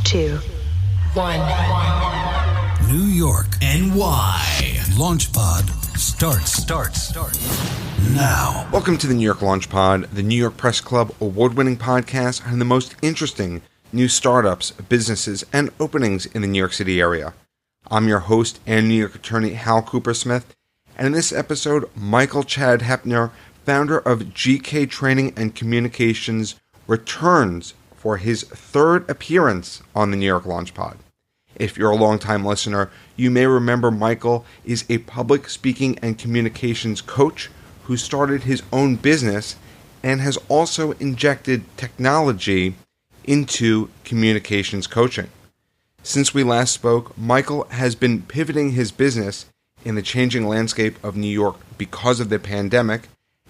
2, 1. New York, NY. LaunchPod starts now. Welcome to the New York LaunchPod, the New York Press Club award-winning podcast on the most interesting new startups, businesses, and openings in the New York City area. I'm your host and New York attorney Hal Cooper-Smith, and in this episode, Michael Chad Hoeppner, founder of GK Training and Communications, returns for his third appearance on the New York LaunchPod. If you're a longtime listener, you may remember Michael is a public speaking and communications coach who started his own business and has also injected technology into communications coaching. Since we last spoke, Michael has been pivoting his business in the changing landscape of New York because of the pandemic,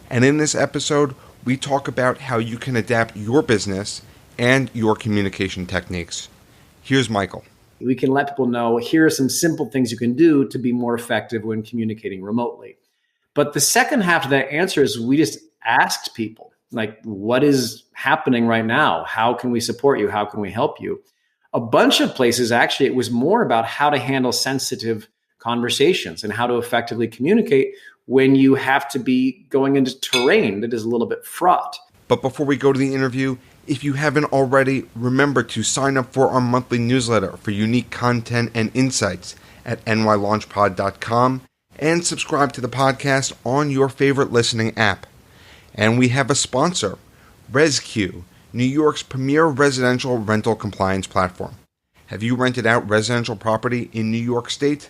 and in this episode, we talk about how you can adapt your business and your communication techniques. Here's Michael. We can let people know, here are some simple things you can do to be more effective when communicating remotely. But the second half of that answer is we just asked people, like, what is happening right now? How can we support you? How can we help you? A bunch of places, actually, it was more about how to handle sensitive conversations and how to effectively communicate when you have to be going into terrain that is a little bit fraught. But before we go to the interview, if you haven't already, remember to sign up for our monthly newsletter for unique content and insights at nylaun.ch and subscribe to the podcast on your favorite listening app. And we have a sponsor, ResQ, New York's premier residential rental compliance platform. Have you rented out residential property in New York State?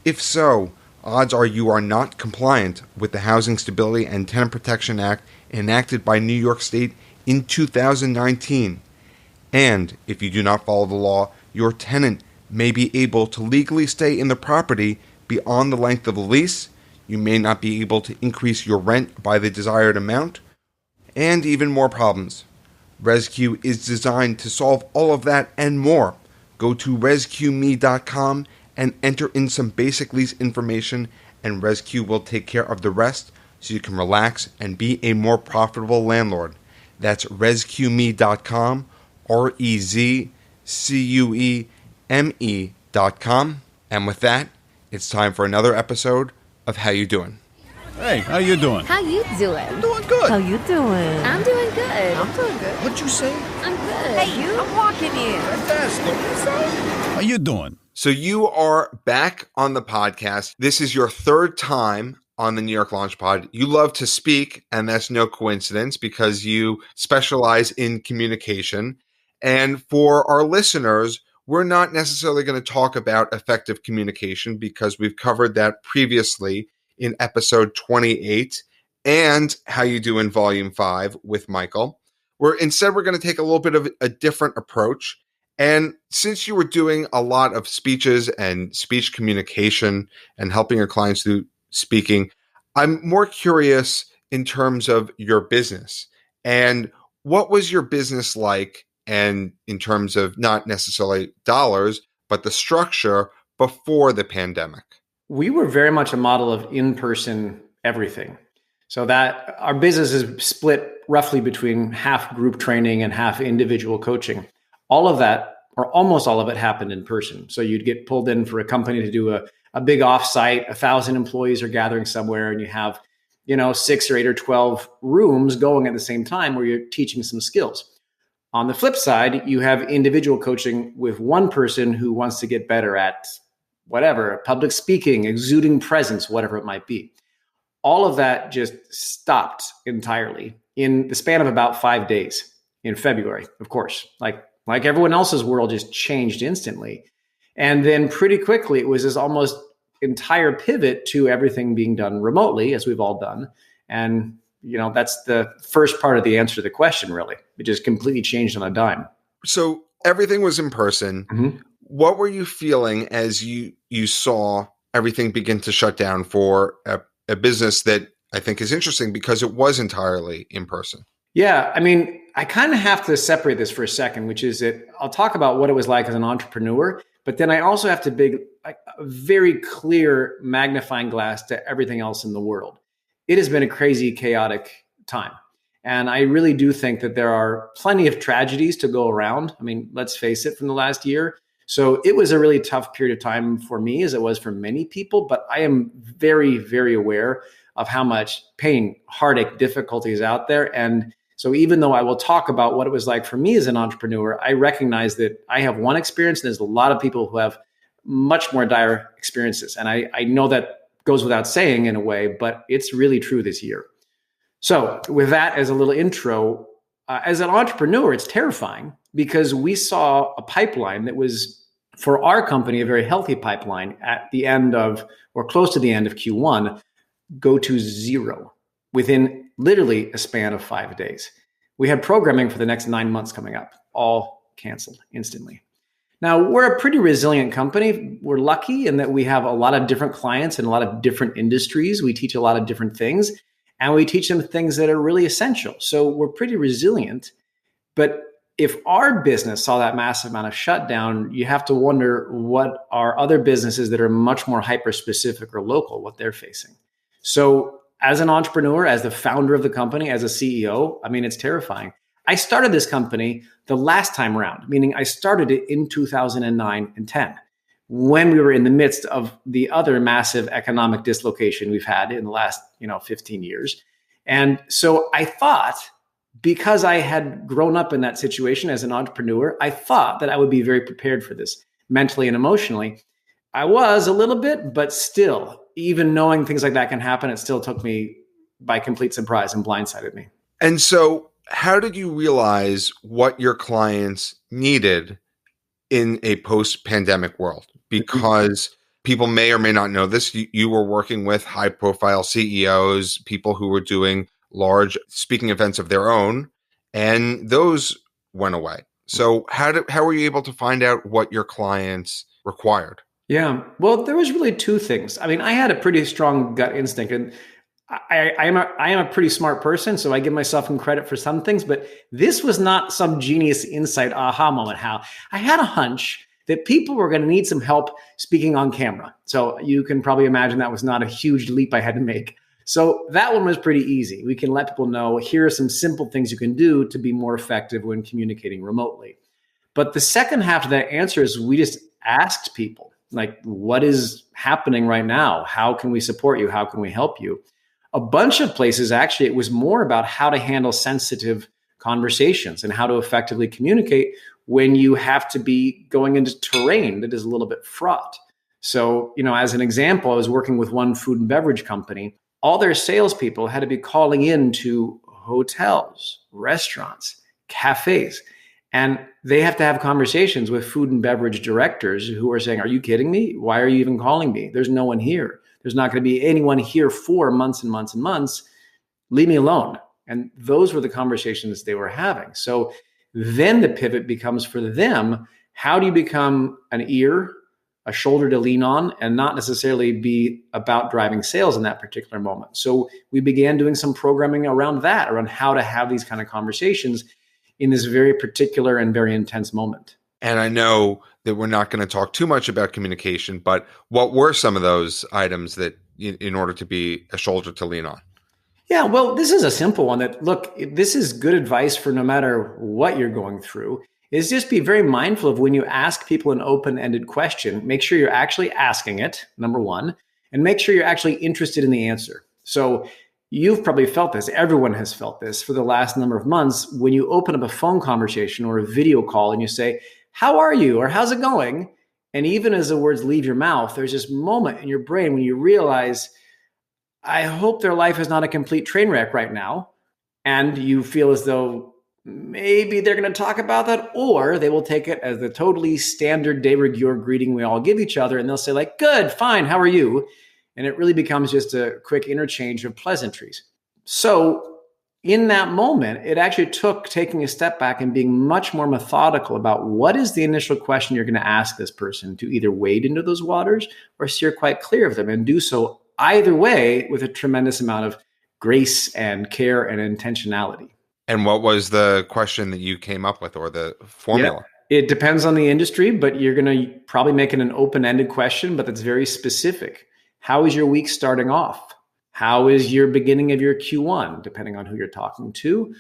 If so, odds are you are not compliant with the Housing Stability and Tenant Protection Act enacted by New York State in 2019. And if you do not follow the law, your tenant may be able to legally stay in the property beyond the length of the lease. You may not be able to increase your rent by the desired amount, and even more problems. ResQ is designed to solve all of that and more. Go to resqme.com and enter in some basic lease information, and ResQ will take care of the rest so you can relax and be a more profitable landlord. That's resqme.com, REZQUEME.com. And with that, it's time for another episode of How You Doing? Hey, how you doing? How you doing? I'm doing good. How you doing? I'm doing good. I'm doing good. What'd you say? I'm good. Hey, you? I'm walking in. Fantastic. What you say? How you doing? So you are back on the podcast. This is your third time on the New York LaunchPod. You love to speak, and that's no coincidence because you specialize in communication. And for our listeners, we're not necessarily going to talk about effective communication because we've covered that previously in episode 28 and How You Doin Volume 5 with Michael. Instead, we're going to take a little bit of a different approach. And since you were doing a lot of speeches and speech communication and helping your clients do speaking, I'm more curious in terms of your business. And what was your business like, and in terms of not necessarily dollars, but the structure before the pandemic? We were very much a model of in-person everything. So that our business is split roughly between half group training and half individual coaching. All of that, or almost all of it, happened in person. So you'd get pulled in for a company to do a big offsite, 1,000 employees are gathering somewhere, and you have, 6 or 8 or 12 rooms going at the same time where you're teaching some skills. On the flip side, you have individual coaching with one person who wants to get better at whatever, public speaking, exuding presence, whatever it might be. All of that just stopped entirely in the span of about 5 days in February, of course. Like everyone else's world just changed instantly. And then pretty quickly, it was this almost entire pivot to everything being done remotely, as we've all done. And, that's the first part of the answer to the question, really. It just completely changed on a dime. So everything was in person. Mm-hmm. What were you feeling as you saw everything begin to shut down for a business that I think is interesting because it was entirely in person? Yeah, I kind of have to separate this for a second, which is that I'll talk about what it was like as an entrepreneur, but then I also have to bring a very clear magnifying glass to everything else in the world. It has been a crazy, chaotic time. And I really do think that there are plenty of tragedies to go around. I mean, let's face it, from the last year. So it was a really tough period of time for me, as it was for many people. But I am very, very aware of how much pain, heartache, difficulty is out there. And so even though I will talk about what it was like for me as an entrepreneur, I recognize that I have one experience, and there's a lot of people who have much more dire experiences. And I know that goes without saying in a way, but it's really true this year. So with that as a little intro, as an entrepreneur, it's terrifying because we saw a pipeline that was, for our company, a very healthy pipeline at the end of, or close to the end of Q1, go to zero within literally a span of 5 days. We had programming for the next 9 months coming up, all canceled instantly. Now, we're a pretty resilient company. We're lucky in that we have a lot of different clients in a lot of different industries. We teach a lot of different things, and we teach them things that are really essential. So we're pretty resilient. But if our business saw that massive amount of shutdown, you have to wonder what are other businesses that are much more hyper-specific or local, what they're facing. So as an entrepreneur, as the founder of the company, as a CEO, I mean, it's terrifying. I started this company the last time around, meaning I started it in 2009 and 10, when we were in the midst of the other massive economic dislocation we've had in the last, 15 years. And so I thought, because I had grown up in that situation as an entrepreneur, I thought that I would be very prepared for this mentally and emotionally. I was a little bit, but still, even knowing things like that can happen, it still took me by complete surprise and blindsided me. And so how did you realize what your clients needed in a post-pandemic world? Because people may or may not know this. You were working with high-profile CEOs, people who were doing large speaking events of their own, and those went away. So how were you able to find out what your clients required? Yeah, well, there was really two things. I mean, I had a pretty strong gut instinct, and I am a pretty smart person, so I give myself some credit for some things, but this was not some genius insight aha moment. How I had a hunch that people were going to need some help speaking on camera. So you can probably imagine that was not a huge leap I had to make. So that one was pretty easy. We can let people know, here are some simple things you can do to be more effective when communicating remotely. But the second half of that answer is we just asked people, like, what is happening right now? How can we support you? How can we help you? A bunch of places, actually, it was more about how to handle sensitive conversations and how to effectively communicate when you have to be going into terrain that is a little bit fraught. So, as an example, I was working with one food and beverage company. All their salespeople had to be calling in to hotels, restaurants, cafes, and they have to have conversations with food and beverage directors who are saying, are you kidding me? Why are you even calling me? There's no one here. There's not going to be anyone here for months and months and months. Leave me alone. And those were the conversations they were having. So then the pivot becomes for them, how do you become an ear, a shoulder to lean on, and not necessarily be about driving sales in that particular moment? So we began doing some programming around that, around how to have these kind of conversations in this very particular and very intense moment. And I know that we're not going to talk too much about communication, but what were some of those items that in order to be a shoulder to lean on? Yeah, well, this is a simple one that, look, this is good advice for no matter what you're going through, is just be very mindful of when you ask people an open-ended question, make sure you're actually asking it, number one, and make sure you're actually interested in the answer. So you've probably felt this. Everyone has felt this for the last number of months. When you open up a phone conversation or a video call and you say, how are you? Or how's it going? And even as the words leave your mouth, there's this moment in your brain when you realize, I hope their life is not a complete train wreck right now. And you feel as though maybe they're going to talk about that, or they will take it as the totally standard de rigueur greeting we all give each other. And they'll say like, good, fine, how are you? And it really becomes just a quick interchange of pleasantries. So in that moment, it actually took taking a step back and being much more methodical about what is the initial question you're going to ask this person to either wade into those waters or steer quite clear of them, and do so either way with a tremendous amount of grace and care and intentionality. And what was the question that you came up with, or the formula? Yeah, it depends on the industry, but you're going to probably make it an open-ended question, but that's very specific. How is your week starting off? How is your beginning of your Q1, depending on who you're talking to?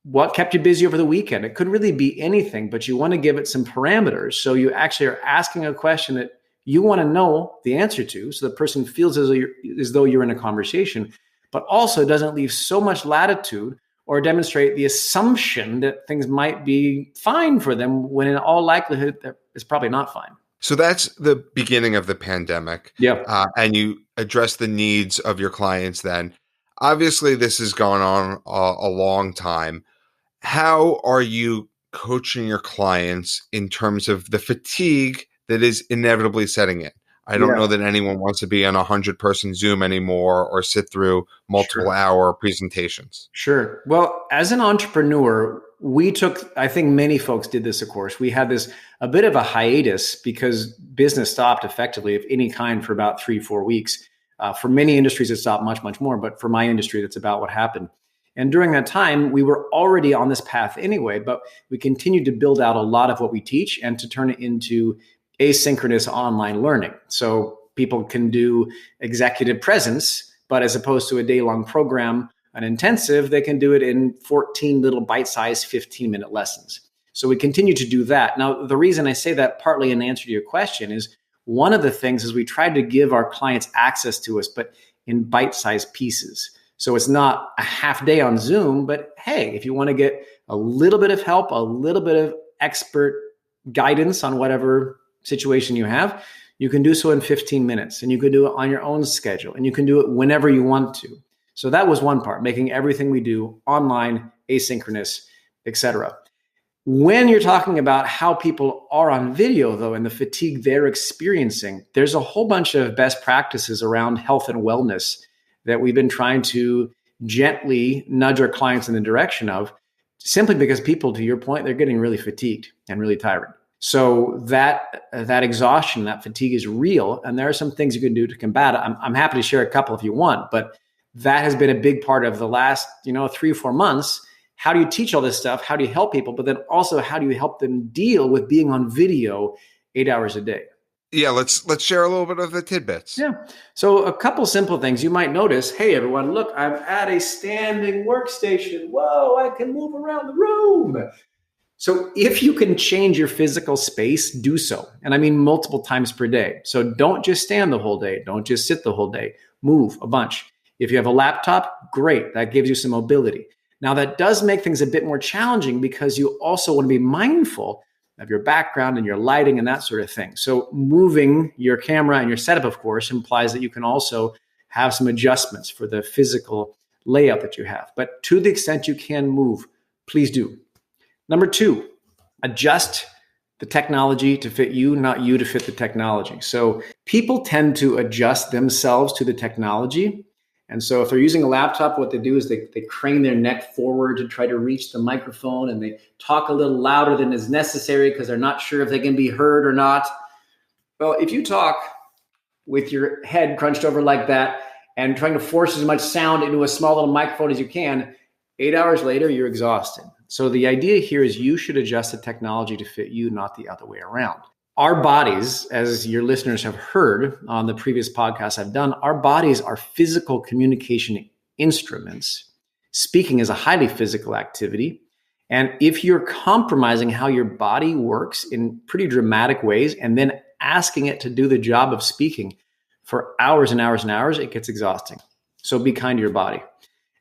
What kept you busy over the weekend? It could really be anything, but you want to give it some parameters. So you actually are asking a question that you want to know the answer to, so the person feels as though you're in a conversation, but also doesn't leave so much latitude or demonstrate the assumption that things might be fine for them when in all likelihood it's probably not fine. So that's the beginning of the pandemic. Yeah. And you address the needs of your clients then. Obviously, this has gone on a long time. How are you coaching your clients in terms of the fatigue that is inevitably setting in? I don't know that anyone wants to be on a 100-person Zoom anymore or sit through multiple hour presentations. Sure. Well, as an entrepreneur, we took, I think many folks did this, of course. We had a bit of a hiatus because business stopped effectively of any kind for about 3-4 weeks. For many industries, it stopped much, much more. But for my industry, that's about what happened. And during that time, we were already on this path anyway, but we continued to build out a lot of what we teach and to turn it into asynchronous online learning. So people can do executive presence, but as opposed to a day-long program, an intensive, they can do it in 14 little bite-sized 15-minute lessons. So we continue to do that. Now, the reason I say that, partly in answer to your question, is one of the things is we try to give our clients access to us, but in bite-sized pieces. So it's not a half day on Zoom, but hey, if you want to get a little bit of help, a little bit of expert guidance on whatever situation you have, you can do so in 15 minutes, and you can do it on your own schedule, and you can do it whenever you want to. So that was one part, making everything we do online, asynchronous, etc. When you're talking about how people are on video, though, and the fatigue they're experiencing, there's a whole bunch of best practices around health and wellness that we've been trying to gently nudge our clients in the direction of, simply because people, to your point, they're getting really fatigued and really tired. So that exhaustion, that fatigue is real, and there are some things you can do to combat it. I'm happy to share a couple if you want, but that has been a big part of the last 3-4 months. How do you teach all this stuff? How do you help people? But then also, how do you help them deal with being on video 8 hours a day? Yeah, let's share a little bit of the tidbits. Yeah. So a couple simple things you might notice. Hey, everyone, look, I'm at a standing workstation. Whoa, I can move around the room. So if you can change your physical space, do so. And I mean multiple times per day. So don't just stand the whole day. Don't just sit the whole day. Move a bunch. If you have a laptop, great. That gives you some mobility. Now, that does make things a bit more challenging because you also want to be mindful of your background and your lighting and that sort of thing. So moving your camera and your setup, of course, implies that you can also have some adjustments for the physical layout that you have. But to the extent you can move, please do. Number 2, adjust the technology to fit you, not you to fit the technology. So people tend to adjust themselves to the technology. And so if they're using a laptop, what they do is they crane their neck forward to try to reach the microphone, and they talk a little louder than is necessary because they're not sure if they can be heard or not. Well, if you talk with your head crunched over like that and trying to force as much sound into a small little microphone as you can, 8 hours later, you're exhausted. So the idea here is you should adjust the technology to fit you, not the other way around. Our bodies, as your listeners have heard on the previous podcasts I've done, our bodies are physical communication instruments. Speaking is a highly physical activity. And if you're compromising how your body works in pretty dramatic ways and then asking it to do the job of speaking for hours and hours and hours, it gets exhausting. So be kind to your body.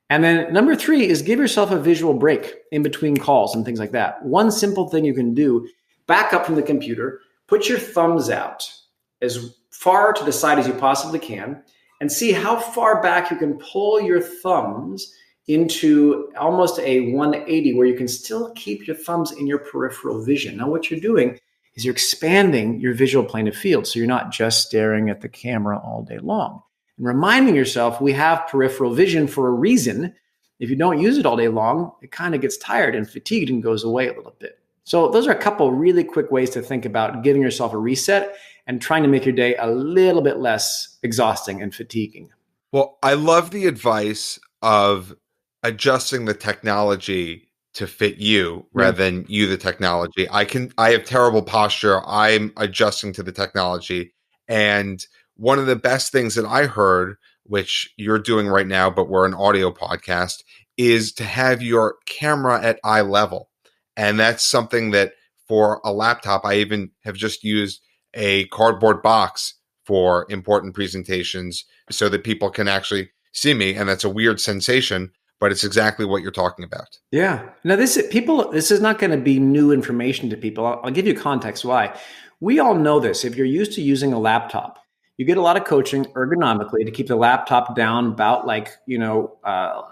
And then number 3 is give yourself a visual break in between calls and things like that. One simple thing you can do, back up from the computer, put your thumbs out as far to the side as you possibly can and see how far back you can pull your thumbs into almost a 180 where you can still keep your thumbs in your peripheral vision. Now, what you're doing is you're expanding your visual plane of field, so you're not just staring at the camera all day long. And reminding yourself we have peripheral vision for a reason. If you don't use it all day long, it kind of gets tired and fatigued and goes away a little bit. So those are a couple really quick ways to think about giving yourself a reset and trying to make your day a little bit less exhausting and fatiguing. Well, I love the advice of adjusting the technology to fit you rather than you the technology. I have terrible posture. I'm adjusting to the technology. And one of the best things that I heard which you're doing right now, but we're an audio podcast, is to have your camera at eye level. And that's something that for a laptop, I even have just used a cardboard box for important presentations so that people can actually see me. And that's a weird sensation, but it's exactly what you're talking about. Yeah. Now, this is not going to be new information to people. I'll give you context why. We all know this. If you're used to using a laptop, you get a lot of coaching ergonomically to keep the laptop down about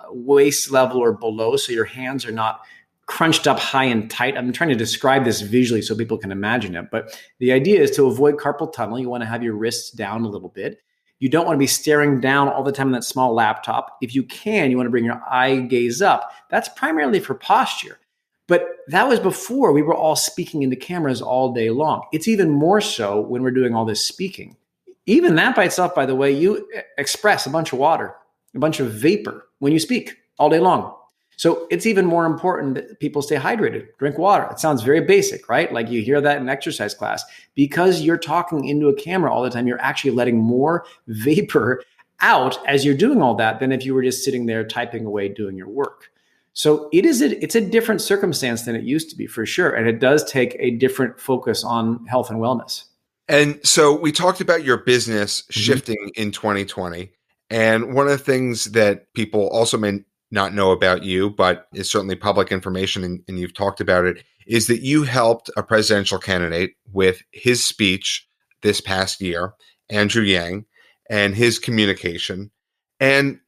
waist level or below, so your hands are not crunched up high and tight. I'm trying to describe this visually so people can imagine it. But the idea is to avoid carpal tunnel. You want to have your wrists down a little bit. You don't want to be staring down all the time on that small laptop. If you can, you want to bring your eye gaze up. That's primarily for posture. But that was before we were all speaking into cameras all day long. It's even more so when we're doing all this speaking. Even that by itself, by the way, you express a bunch of water, a bunch of vapor when you speak all day long. So it's even more important that people stay hydrated, drink water. It sounds very basic, right? Like you hear that in exercise class. Because you're talking into a camera all the time, you're actually letting more vapor out as you're doing all that than if you were just sitting there typing away doing your work. So it's a different circumstance than it used to be, for sure. And it does take a different focus on health and wellness. And so we talked about your business shifting in 2020. And one of the things that people also may not know about you, but is certainly public information, and you've talked about it, is that you helped a presidential candidate with his speech this past year, Andrew Yang, and his communication. And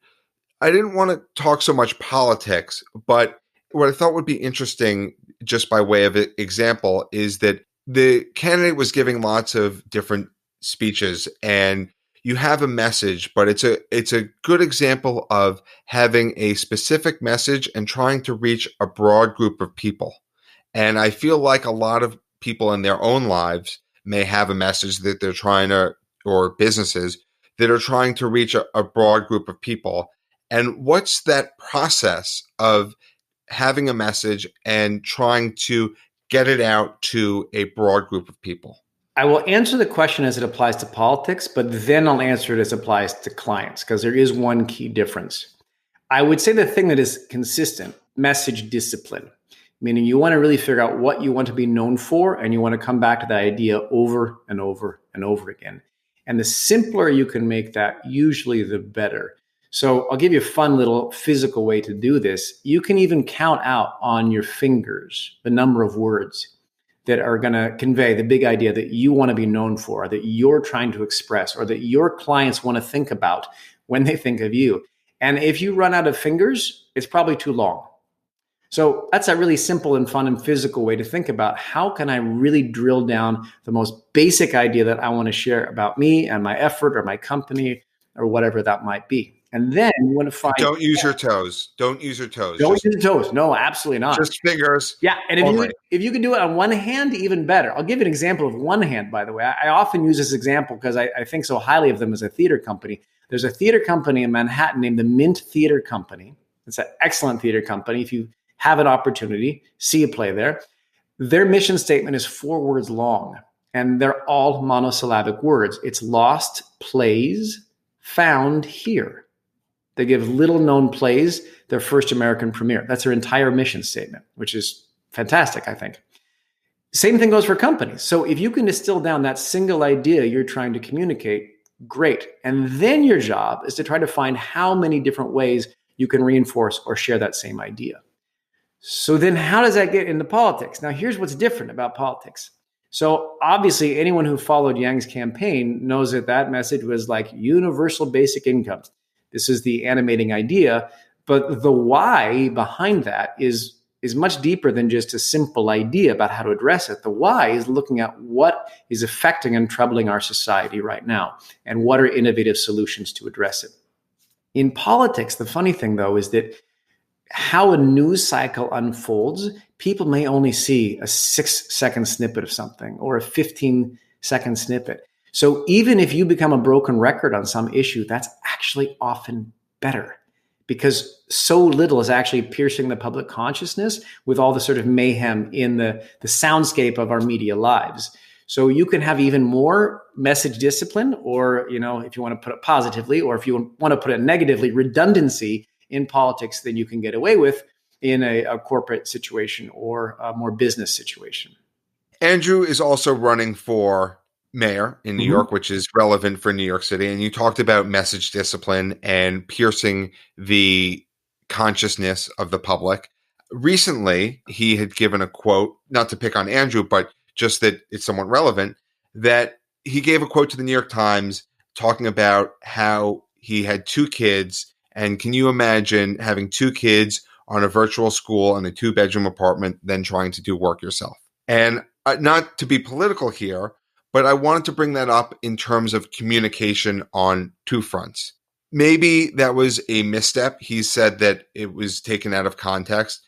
I didn't want to talk so much politics, but what I thought would be interesting, just by way of example, is that the candidate was giving lots of different speeches, and you have a message, but it's a good example of having a specific message and trying to reach a broad group of people. And I feel like a lot of people in their own lives may have a message that they're trying to, or businesses that are trying to reach a broad group of people. And what's that process of having a message and trying to get it out to a broad group of people? I will answer the question as it applies to politics, but then I'll answer it as it applies to clients, because there is one key difference. I would say the thing that is consistent, message discipline, meaning you want to really figure out what you want to be known for, and you want to come back to that idea over and over and over again. And the simpler you can make that, usually the better. So I'll give you a fun little physical way to do this. You can even count out on your fingers the number of words that are going to convey the big idea that you want to be known for, that you're trying to express, or that your clients want to think about when they think of you. And if you run out of fingers, it's probably too long. So that's a really simple and fun and physical way to think about how can I really drill down the most basic idea that I want to share about me and my effort or my company or whatever that might be. And then you want to find... Don't use your toes. Don't use your toes. Don't use your toes. No, absolutely not. Just fingers. Yeah. And if you can do it on one hand, even better. I'll give you an example of one hand, by the way. I often use this example because I think so highly of them as a theater company. There's a theater company in Manhattan named the Mint Theater Company. It's an excellent theater company. If you have an opportunity, see a play there. Their mission statement is 4 words long, and they're all monosyllabic words. It's lost plays found here. They give little known plays their first American premiere. That's their entire mission statement, which is fantastic, I think. Same thing goes for companies. So if you can distill down that single idea you're trying to communicate, great. And then your job is to try to find how many different ways you can reinforce or share that same idea. So then how does that get into politics? Now, here's what's different about politics. So obviously, anyone who followed Yang's campaign knows that that message was like universal basic income. This is the animating idea, but the why behind that is much deeper than just a simple idea about how to address it. The why is looking at what is affecting and troubling our society right now, and what are innovative solutions to address it. In politics, the funny thing, though, is that how a news cycle unfolds, people may only see a 6-second snippet of something or a 15-second snippet. So even if you become a broken record on some issue, that's actually often better, because so little is actually piercing the public consciousness with all the sort of mayhem in the soundscape of our media lives. So you can have even more message discipline, or, if you want to put it positively, or if you want to put it negatively, redundancy in politics than you can get away with in a corporate situation or a more business situation. Andrew is also running for mayor in New York, which is relevant for New York City. And you talked about message discipline and piercing the consciousness of the public. Recently, he had given a quote, not to pick on Andrew, but just that it's somewhat relevant, that he gave a quote to the New York Times talking about how he had 2 kids. And can you imagine having 2 kids on a virtual school in a 2-bedroom apartment, then trying to do work yourself? And not to be political here, but I wanted to bring that up in terms of communication on 2 fronts. Maybe that was a misstep. He said that it was taken out of context.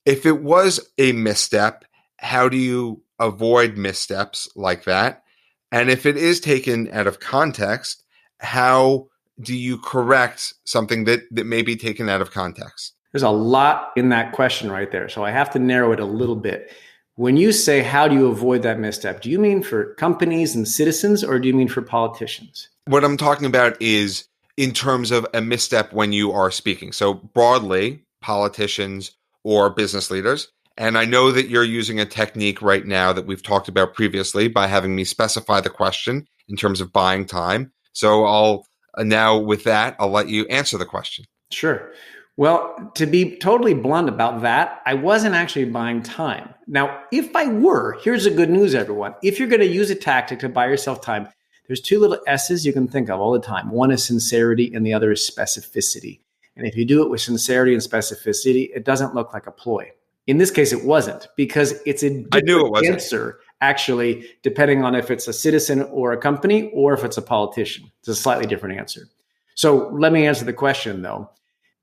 If it was a misstep, how do you avoid missteps like that? And if it is taken out of context, how do you correct something that may be taken out of context? There's a lot in that question right there. So I have to narrow it a little bit. When you say, how do you avoid that misstep? Do you mean for companies and citizens, or do you mean for politicians? What I'm talking about is in terms of a misstep when you are speaking. So broadly, politicians or business leaders. And I know that you're using a technique right now that we've talked about previously by having me specify the question in terms of buying time. So now with that, I'll let you answer the question. Sure. Well, to be totally blunt about that, I wasn't actually buying time. Now, if I were, here's the good news, everyone. If you're going to use a tactic to buy yourself time, there's 2 little S's you can think of all the time. One is sincerity and the other is specificity. And if you do it with sincerity and specificity, it doesn't look like a ploy. In this case, it wasn't, because it's a different answer, actually, depending on if it's a citizen or a company or if it's a politician. It's a slightly different answer. So let me answer the question, though.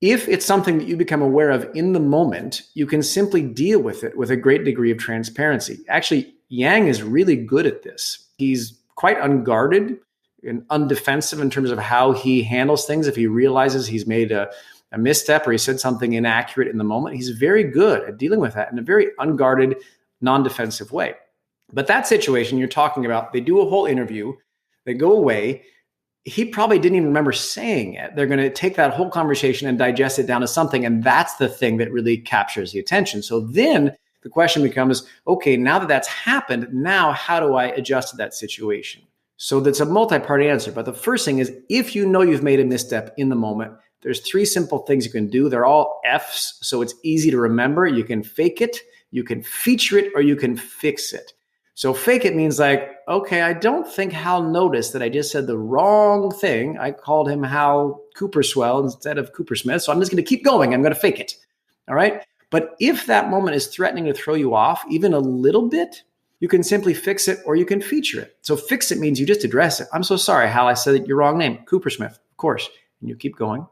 If it's something that you become aware of in the moment, you can simply deal with it with a great degree of transparency. Actually, Yang is really good at this. He's quite unguarded and undefensive in terms of how he handles things. If he realizes he's made a misstep or he said something inaccurate in the moment, he's very good at dealing with that in a very unguarded, non-defensive way. But that situation you're talking about, they do a whole interview, they go away. He probably didn't even remember saying it. They're going to take that whole conversation and digest it down to something. And that's the thing that really captures the attention. So then the question becomes, okay, now that that's happened, now how do I adjust to that situation? So that's a multi-part answer. But the first thing is, if you know you've made a misstep in the moment, there's 3 simple things you can do. They're all F's, so it's easy to remember. You can fake it, you can feature it, or you can fix it. So fake it means like, okay, I don't think Hal noticed that I just said the wrong thing. I called him Hal Cooperswell instead of Coopersmith. So I'm just going to keep going. I'm going to fake it. All right. But if that moment is threatening to throw you off even a little bit, you can simply fix it or you can feature it. So fix it means you just address it. I'm so sorry, Hal, I said your wrong name, Coopersmith, of course. And you keep going.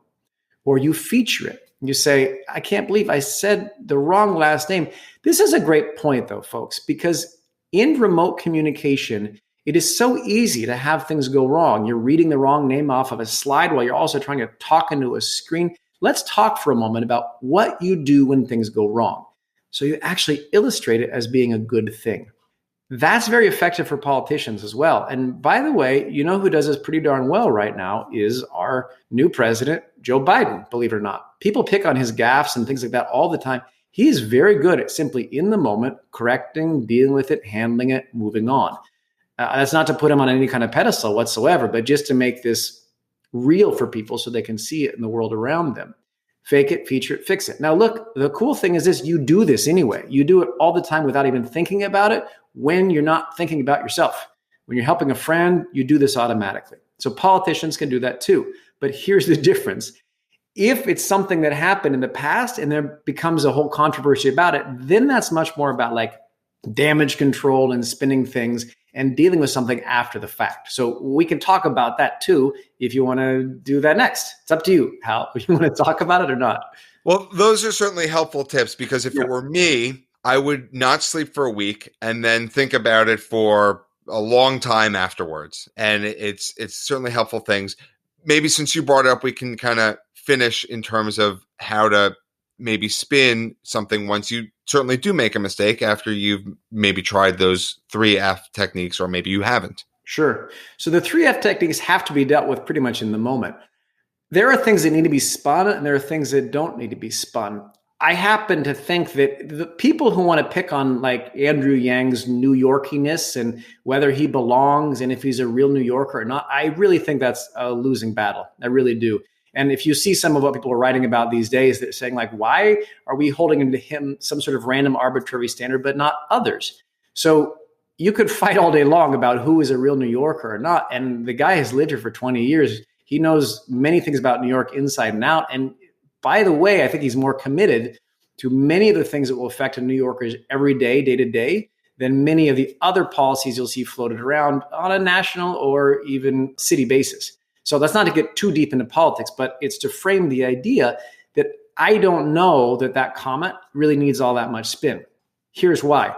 Or you feature it. You say, I can't believe I said the wrong last name. This is a great point, though, folks, because in remote communication, it is so easy to have things go wrong. You're reading the wrong name off of a slide while you're also trying to talk into a screen. Let's talk for a moment about what you do when things go wrong. So you actually illustrate it as being a good thing. That's very effective for politicians as well. And by the way, you know who does this pretty darn well right now is our new president, Joe Biden, believe it or not. People pick on his gaffes and things like that all the time. He's very good at simply in the moment, correcting, dealing with it, handling it, moving on. That's not to put him on any kind of pedestal whatsoever, but just to make this real for people so they can see it in the world around them. Fake it, feature it, fix it. Now, look, the cool thing is this, you do this anyway. You do it all the time without even thinking about it when you're not thinking about yourself. When you're helping a friend, you do this automatically. So politicians can do that too. But here's the difference. If it's something that happened in the past and there becomes a whole controversy about it, then that's much more about like damage control and spinning things and dealing with something after the fact. So we can talk about that too if you want to do that next. It's up to you, Hal. If you want to talk about it or not. Well, those are certainly helpful tips because if it were me, I would not sleep for a week and then think about it for a long time afterwards. And it's certainly helpful things. Maybe since you brought it up, we can kind of finish in terms of how to maybe spin something once you certainly do make a mistake after you've maybe tried those 3F techniques, or maybe you haven't. Sure. So the 3F techniques have to be dealt with pretty much in the moment. There are things that need to be spun, and there are things that don't need to be spun. I happen to think that the people who want to pick on like Andrew Yang's New Yorkiness and whether he belongs and if he's a real New Yorker or not, I really think that's a losing battle. I really do. And if you see some of what people are writing about these days, they're saying like, why are we holding to him some sort of random arbitrary standard, but not others? So you could fight all day long about who is a real New Yorker or not. And the guy has lived here for 20 years. He knows many things about New York inside and out. And by the way, I think he's more committed to many of the things that will affect a New Yorker's every day, day to day, than many of the other policies you'll see floated around on a national or even city basis. So that's not to get too deep into politics, but it's to frame the idea that I don't know that comment really needs all that much spin. Here's why.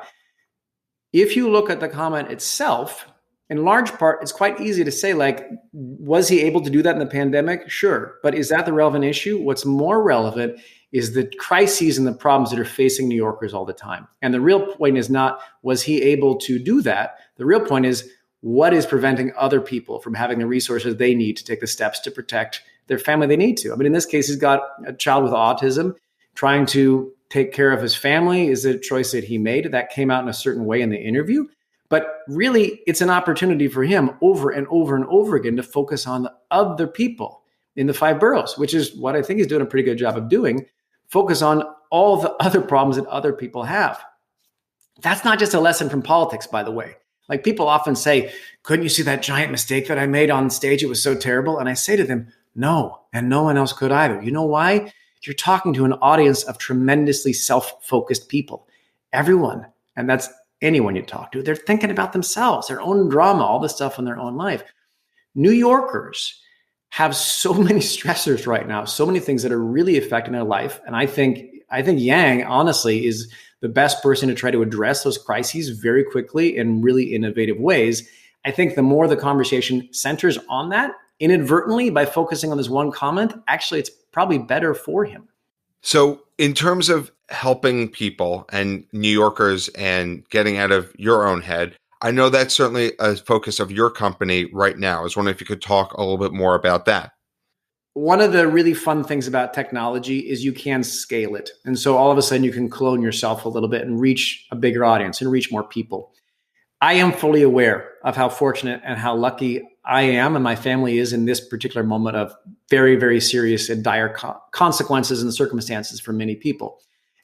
If you look at the comment itself, in large part, it's quite easy to say, like, was he able to do that in the pandemic? Sure. But is that the relevant issue? What's more relevant is the crises and the problems that are facing New Yorkers all the time. And the real point is not, was he able to do that? The real point is, what is preventing other people from having the resources they need to take the steps to protect their family they need to? I mean, in this case, he's got a child with autism. Trying to take care of his family is a choice that he made. That came out in a certain way in the interview. But really, it's an opportunity for him over and over and over again to focus on the other people in the 5 boroughs, which is what I think he's doing a pretty good job of doing. Focus on all the other problems that other people have. That's not just a lesson from politics, by the way. Like, people often say, couldn't you see that giant mistake that I made on stage? It was so terrible. And I say to them, no, and no one else could either. You know why? You're talking to an audience of tremendously self-focused people. Everyone, and that's anyone you talk to, they're thinking about themselves, their own drama, all the stuff in their own life. New Yorkers have so many stressors right now, so many things that are really affecting their life. And I think Yang, honestly, is the best person to try to address those crises very quickly in really innovative ways. I think the more the conversation centers on that, inadvertently, by focusing on this one comment, actually, it's probably better for him. So in terms of helping people and New Yorkers and getting out of your own head, I know that's certainly a focus of your company right now. I was wondering if you could talk a little bit more about that. One of the really fun things about technology is you can scale it. And so all of a sudden you can clone yourself a little bit and reach a bigger audience and reach more people. I am fully aware of how fortunate and how lucky I am and my family is in this particular moment of very, very serious and dire consequences and circumstances for many people.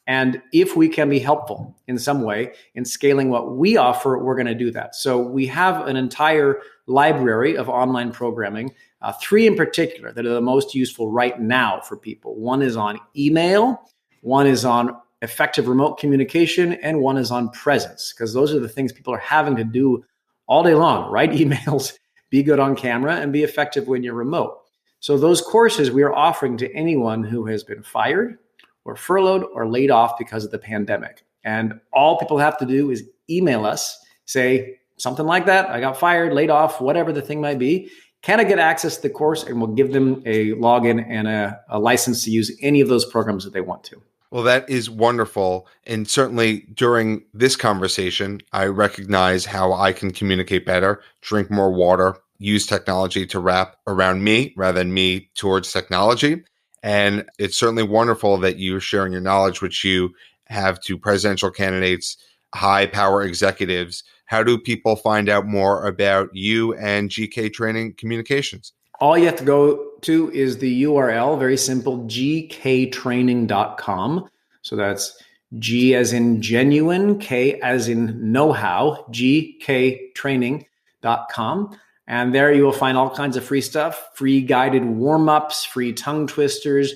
And if we can be helpful in some way in scaling what we offer, we're going to do that. So we have an entire library of online programming, 3 in particular that are the most useful right now for people. One is on email, one is on effective remote communication, and one is on presence, because those are the things people are having to do all day long. Write emails, be good on camera, and be effective when you're remote. So those courses we are offering to anyone who has been fired or furloughed or laid off because of the pandemic. And all people have to do is email us, say something like that, I got fired, laid off, whatever the thing might be. Can I get access to the course? And we'll give them a login and a license to use any of those programs that they want to. Well, that is wonderful. And certainly during this conversation, I recognize how I can communicate better, drink more water, use technology to wrap around me rather than me towards technology. And it's certainly wonderful that you're sharing your knowledge, which you have to presidential candidates, high power executives. How do people find out more about you and GK Training Communications? All you have to go to is the URL, very simple, GKtraining.com. So that's G as in genuine, K as in know-how, GKtraining.com. And there you will find all kinds of free stuff, free guided warm-ups, free tongue twisters,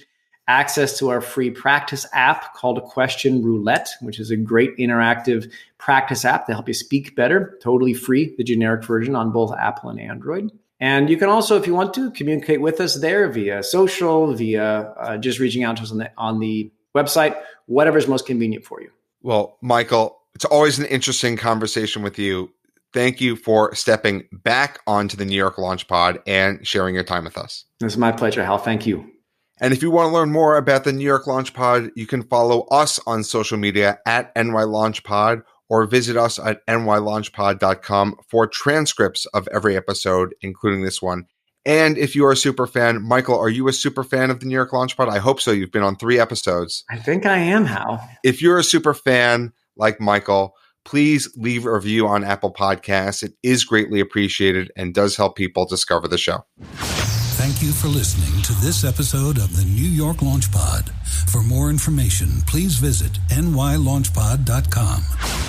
access to our free practice app called Question Roulette, which is a great interactive practice app to help you speak better, totally free, the generic version on both Apple and Android. And you can also, if you want to, communicate with us there via social, via just reaching out to us on the website, whatever's most convenient for you. Well, Michael, it's always an interesting conversation with you. Thank you for stepping back onto the New York Launch Pod and sharing your time with us. This is my pleasure, Hal. Thank you. And if you want to learn more about the New York Launch Pod, you can follow us on social media at nylaunchpod or visit us at nylaunchpod.com for transcripts of every episode, including this one. And if you are a super fan, Michael, are you a super fan of the New York Launch Pod? I hope so. You've been on 3 episodes. I think I am, Hal. If you're a super fan like Michael, please leave a review on Apple Podcasts. It is greatly appreciated and does help people discover the show. Thank you for listening to this episode of the New York Launch Pod. For more information, please visit nylaunchpod.com.